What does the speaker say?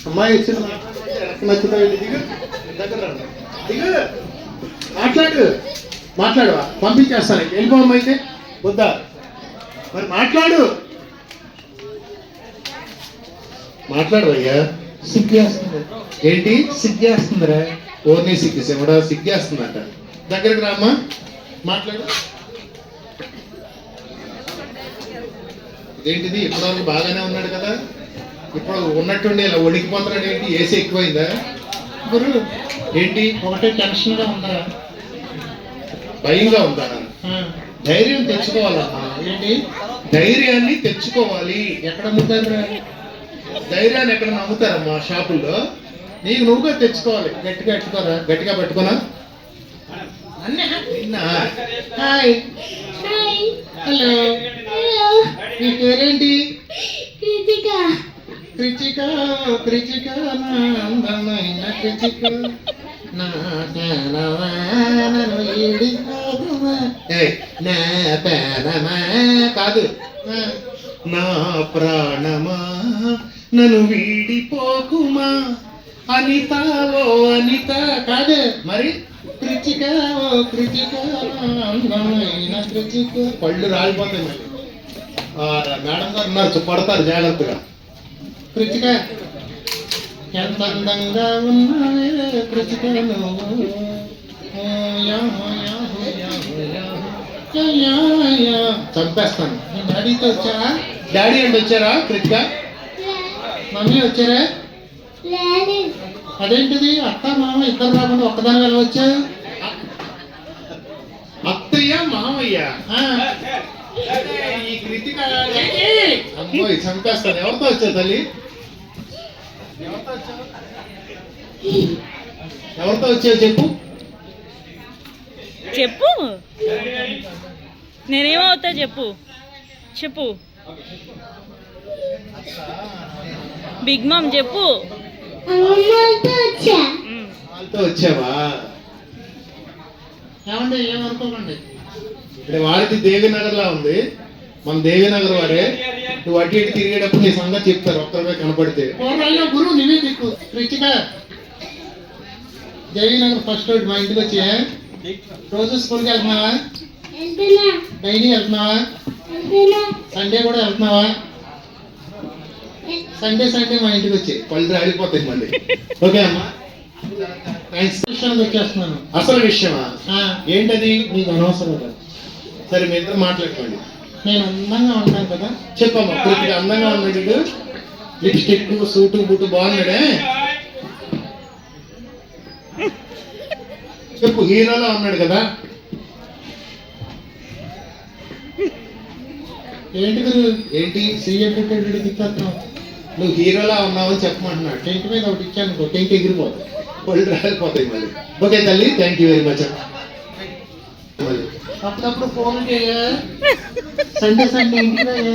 అమ్మాయి వచ్చింది నచ్చుతావు దిగు దగ్గర రండి. దిగు మాట్లాడు మాట్లాడవా పంపించేస్తాను వెళ్ళిపోమ్మ అయితే వద్దా మరి మాట్లాడు మాట్లాడవయ్యా సిగ్గేస్తుంది. ఏంటి సిగ్గేస్తుందిరా. ఓర్నీ సిగ్గేసేవాడా సిగ్గేస్తుందట దగ్గరికి రామ్మా మాట్లాడు ఏంటిది ఇప్పటివరకు బాగానే ఉన్నాడు కదా ఇప్పుడు ఉన్నట్టుండి ఇలా వణికిపోతున్నాడు ఏంటి ఏసీ ఎక్కువైందా గురు ఏంటి ఒకటే టెన్షన్ గా ఉందా? భయంగా ఉందా ధైర్యం తెచ్చుకోవాలమ్మా ఏంటి ధైర్యాన్ని తెచ్చుకోవాలి ఎక్కడ అమ్ముతారు? ధైర్యాన్ని ఎక్కడ అమ్ముతారమ్మా షాపుల్లో నీకు నువ్వుగా తెచ్చుకోవాలి గట్టిగా పెట్టుకోరా గట్టిగా పట్టుకోనా నిన్న హాయ్ హలో నీ పేరేంటి? కృచిక కృచిక నా అందమైన కృచిక నా నన్ను ఏడిపోకుమా నా పేదమా కాదు నా ప్రాణమా నన్ను వీడిపోకుమా అనిత ఓ అనిత కాదు మరి కృచిక ఓ కృచిక నా అందమైన కృచిక. పళ్ళు రాలిపోతాయి మరి మేడం గారు ఉన్నారు పడతారు జాగ్రత్తగా కృచిక ఎంత అందంగా ఉన్నావే కృచిక నువ్వు. చంపేస్తాను మీ డాడీతో వచ్చారా? డాడీ అండి వచ్చారా కృతిక మమ్మీ వచ్చారా? అదేంటిది అత్త మామ ఇద్దరు రాకుండా ఒక్కదాని వెళ్ళవచ్చా? అత్తయ్య మామయ్య ఈ కృతిక అమ్మాయి చంపేస్తాను ఎవరితో వచ్చారు తల్లి ఎవరితో వచ్చావు చెప్పు చెప్పు నేనేమవుతా చెప్పు చెప్పు బిగ్ మామ్ చెప్పు వాళ్ళతో వచ్చావా ఏమండి ఏమనుకోకండి. ఇక్కడ వాడికి దేవినగర్ లా ఉంది మన దేవినగర్ వారే నువ్వు అటు ఇటు తిరిగేటప్పుడు నీ సంగతి చెప్తారు ఒక్కరిపై కనపడితే పూర్వైనా గురువు నీవే దిక్కు. కృచిక దేవీనగర్ ఫస్ట్ రోడ్ మా ఇంటికి వచ్చి రోజు స్కూల్కి వెళ్తున్నావా? డైలీ వెళ్తున్నావా? సండే కూడా వెళ్తున్నావా? సండే సండే మా ఇంటికి వచ్చి పళ్ళు రాలిపోతాయి మళ్ళీ ఓకే అమ్మా థ్యాంక్స్ విషయానికి వచ్చేస్తున్నాను. అసలు విషయమా ఏంటది నీకు అనవసరం కదా. సరే మీ ఇద్దరు మాట్లాడుకోండి నేను అందంగా ఉంటాను కదా. చెప్పమ్మా పూర్తిగా అందంగా ఉన్నాడు లిప్స్టిక్ సూటు బూటు బాగున్నాడే చెప్పు హీరోలా ఉన్నాడు కదా ఏంటి గురు ఏంటి సీఎం పెట్టాడు తిప్పేస్తున్నావు. నువ్వు హీరోలా ఉన్నావని చెప్పమంటున్నాడు టెంట్ మీద ఒకటి ఇచ్చాను అనుకో టెంట్ ఎగిరిపోతుంది. పళ్ళు రాలిపోతాయి మళ్ళీ ఓకే తల్లి థ్యాంక్ యూ వెరీ మచ్ మళ్ళీ అప్పుడప్పుడు ఫోన్ చేయ సండే సండే ఇంటికి రాయే.